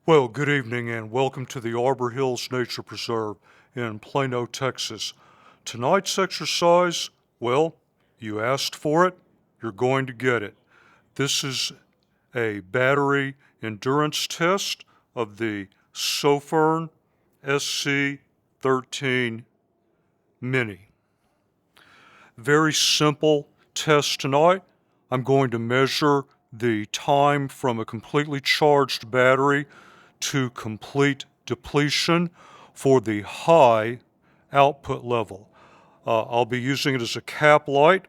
Well, good evening and welcome to the Arbor Hills Nature Preserve in Plano, Texas. Tonight's exercise, well, you asked for it, you're going to get it. This is a battery endurance test of the SOFIRN SC13 Mini. Very simple test tonight. I'm going to measure the time from a completely charged battery to complete depletion for the high output level. I'll be using it as a cap light,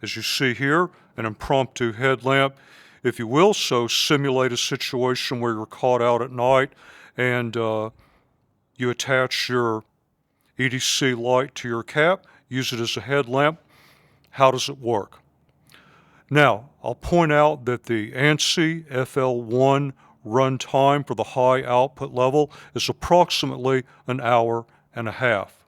as you see here, an impromptu headlamp, if you will, so simulate a situation where you're caught out at night and you attach your EDC light to your cap, use it as a headlamp. How does it work? Now, I'll point out that the ANSI FL1 run time for the high output level is approximately an hour and a half.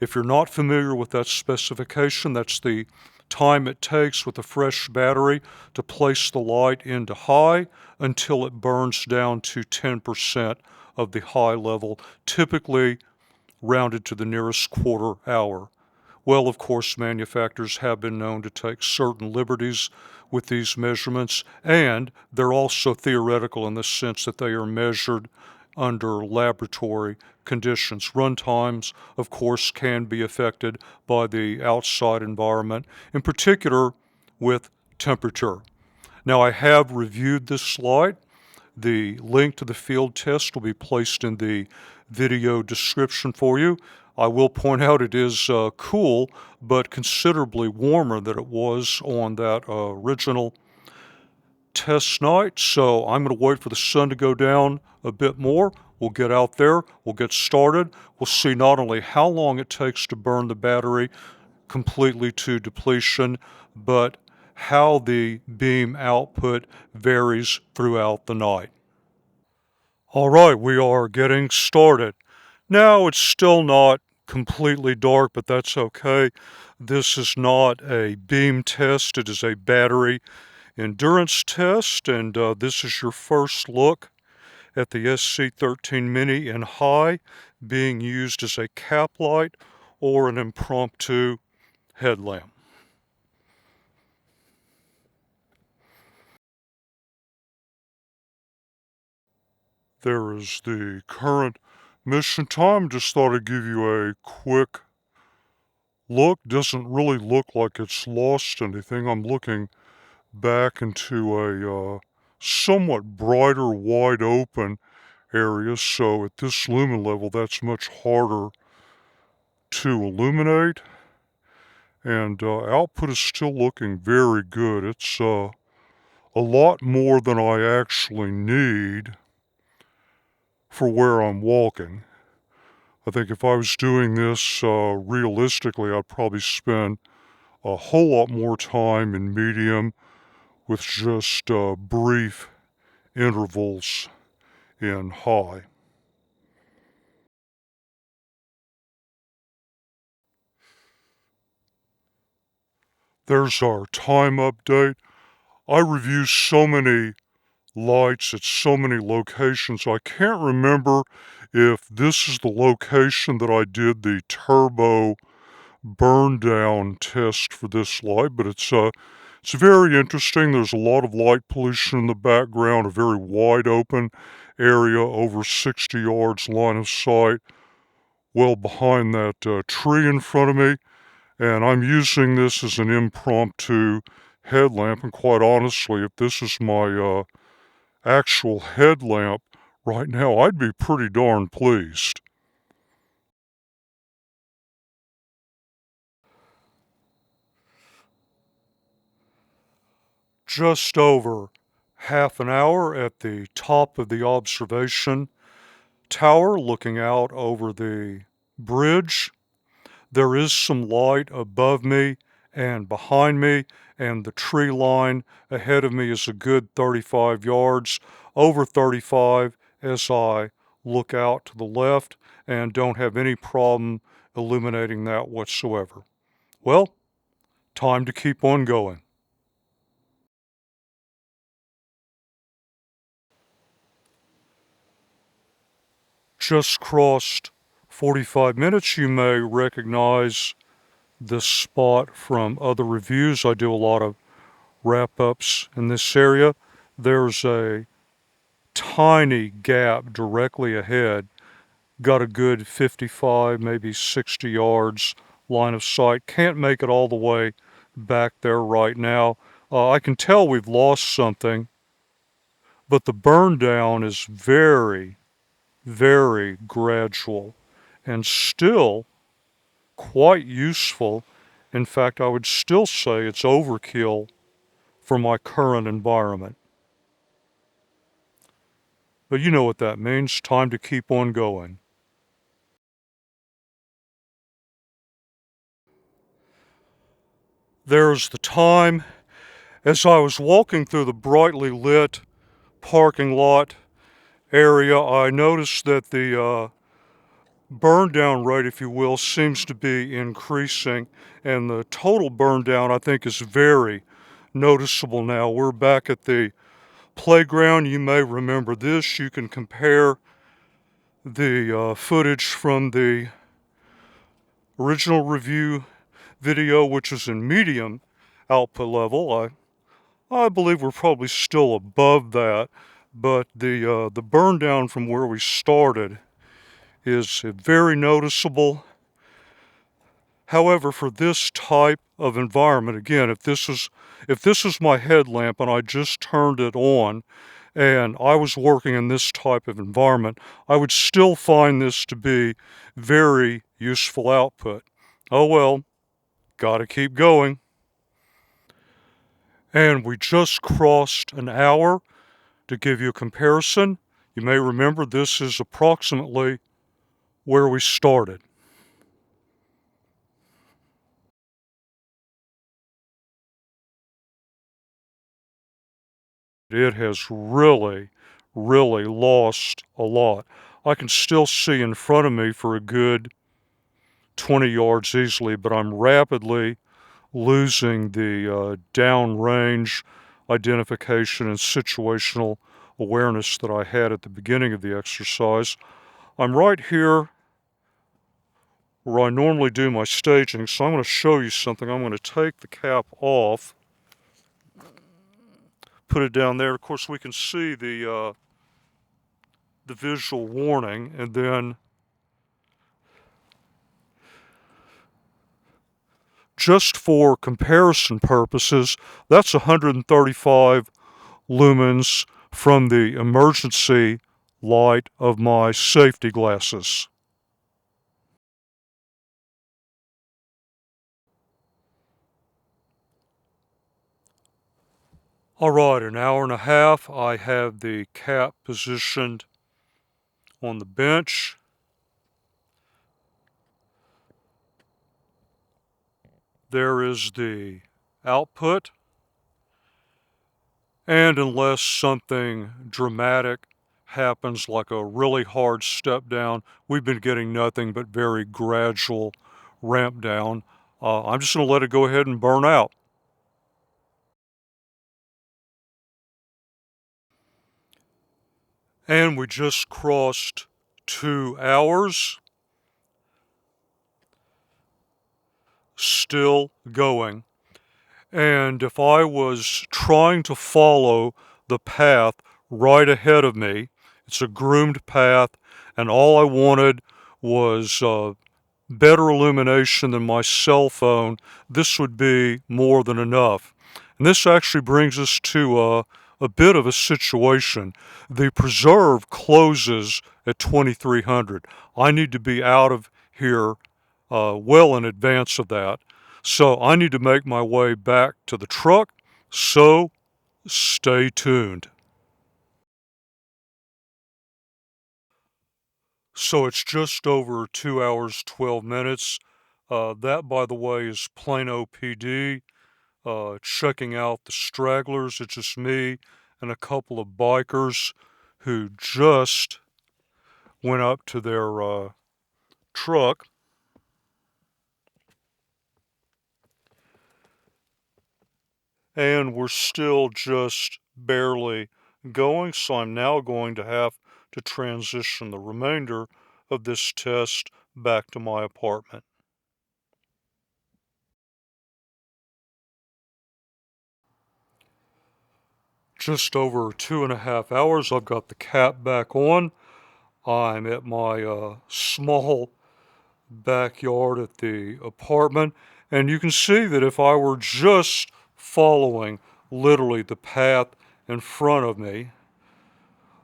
If you're not familiar with that specification, that's the time it takes with a fresh battery to place the light into high until it burns down to 10% of the high level, typically rounded to the nearest quarter hour. Well, of course, manufacturers have been known to take certain liberties with these measurements, and they're also theoretical in the sense that they are measured under laboratory conditions. Run times, of course, can be affected by the outside environment, in particular with temperature. Now, I have reviewed this slide. The link to the field test will be placed in the video description for you. I will point out it is cool, but considerably warmer than it was on that original test night. So I'm going to wait for the sun to go down a bit more. We'll get out there. We'll get started. We'll see not only how long it takes to burn the battery completely to depletion, but how the beam output varies throughout the night. All right, we are getting started. Now, it's still not completely dark, but that's okay. This is not a beam test, it is a battery endurance test, and this is your first look at the SC13 Mini in high being used as a cap light or an impromptu headlamp. There is the current mission time. Just thought I'd give you a quick look. Doesn't really look like it's lost anything. I'm looking back into a somewhat brighter, wide open area, so at this lumen level that's much harder to illuminate, and output is still looking very good. It's a lot more than I actually need for where I'm walking. I think if I was doing this realistically, I'd probably spend a whole lot more time in medium with just brief intervals in high. There's our time update. I review so many lights at so many locations. I can't remember if this is the location that I did the turbo burn down test for this light, but it's very interesting. There's a lot of light pollution in the background, a very wide open area, over 60 yards line of sight, well behind that tree in front of me. And I'm using this as an impromptu headlamp. And quite honestly, if this is my actual headlamp right now, I'd be pretty darn pleased. Just over half an hour at the top of the observation tower, looking out over the bridge. There is some light above me and behind me, and the tree line ahead of me is a good 35 yards, over 35 as I look out to the left, and don't have any problem illuminating that whatsoever. Well, time to keep on going. just crossed 45 minutes. You may recognize this spot from other reviews. I do a lot of wrap-ups in this area. There's a tiny gap directly ahead. Got a good 55, maybe 60 yards line of sight. Can't make it all the way back there right now. I can tell we've lost something, but the burn down is very, very gradual and still quite useful. In fact, I would still say it's overkill for my current environment. But you know what that means. Time to keep on going. There's the time. As I was walking through the brightly lit parking lot area, I noticed that the burn down rate, if you will, seems to be increasing, and the total burn down, I think, is very noticeable now. We're back at the playground. You may remember this. You can compare the footage from the original review video, which is in medium output level. I believe we're probably still above that, but the burn down from where we started is very noticeable. However, for this type of environment, again, if this is my headlamp and I just turned it on and I was working in this type of environment, I would still find this to be very useful output. Oh well, gotta keep going. And we just crossed an hour. To give you a comparison, you may remember this is approximately where we started. It has really, really lost a lot. I can still see in front of me for a good 20 yards easily, but I'm rapidly losing the downrange identification and situational awareness that I had at the beginning of the exercise. I'm right here where I normally do my staging, so I'm going to show you something. I'm going to take the cap off, put it down there. Of course, we can see the visual warning, and then just for comparison purposes, that's 135 lumens from the emergency light of my safety glasses. All right, an hour and a half. I have the cap positioned on the bench. There is the output. And unless something dramatic happens, like a really hard step down, we've been getting nothing but very gradual ramp down. I'm just going to let it go ahead and burn out. And we just crossed 2 hours. Still going. And if I was trying to follow the path right ahead of me, it's a groomed path, and all I wanted was better illumination than my cell phone, this would be more than enough. And this actually brings us to a bit of a situation. The preserve closes at 2300. I need to be out of here well in advance of that. So I need to make my way back to the truck, so stay tuned. So it's just over 2 hours, 12 minutes. That, by the way, is Plano PD, checking out the stragglers. It's just me and a couple of bikers who just went up to their truck. And we're still just barely going, so I'm now going to have to transition the remainder of this test back to my apartment. Just over 2.5 hours, I've got the cap back on. I'm at my small backyard at the apartment, and you can see that if I were just following literally the path in front of me,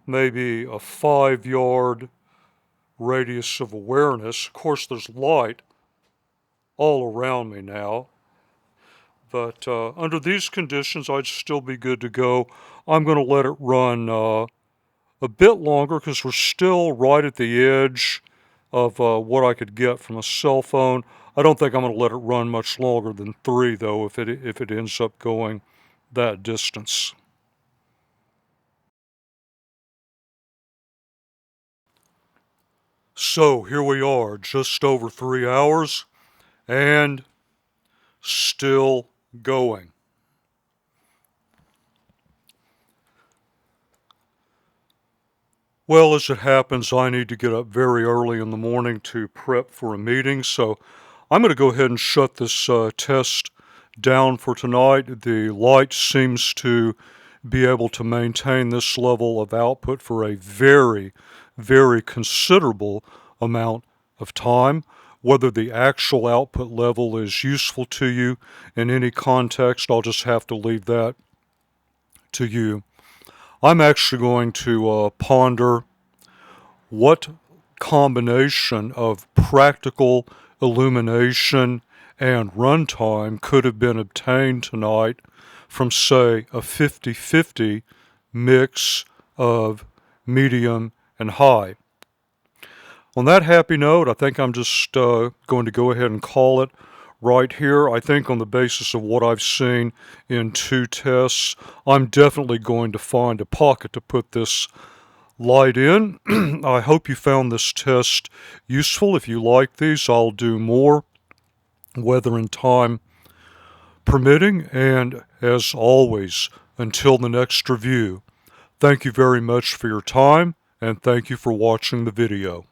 maybe a 5-yard radius of awareness. Of course, there's light all around me now, but under these conditions, I'd still be good to go. I'm going to let it run a bit longer because we're still right at the edge of what I could get from a cell phone. I don't think I'm going to let it run much longer than 3, though, if it ends up going that distance. So here we are, just over 3 hours, and still going. Well, as it happens, I need to get up very early in the morning to prep for a meeting, so I'm going to go ahead and shut this test down for tonight. The light seems to be able to maintain this level of output for a very, very considerable amount of time. Whether the actual output level is useful to you in any context, I'll just have to leave that to you. I'm actually going to ponder what combination of practical illumination and runtime could have been obtained tonight from, say, a 50-50 mix of medium and high. On that happy note, I think I'm just going to go ahead and call it right here. I think on the basis of what I've seen in 2 tests, I'm definitely going to find a pocket to put this light in. I hope you found this test useful. If you like these, I'll do more, weather and time permitting. And as always, until the next review, thank you very much for your time, and thank you for watching the video.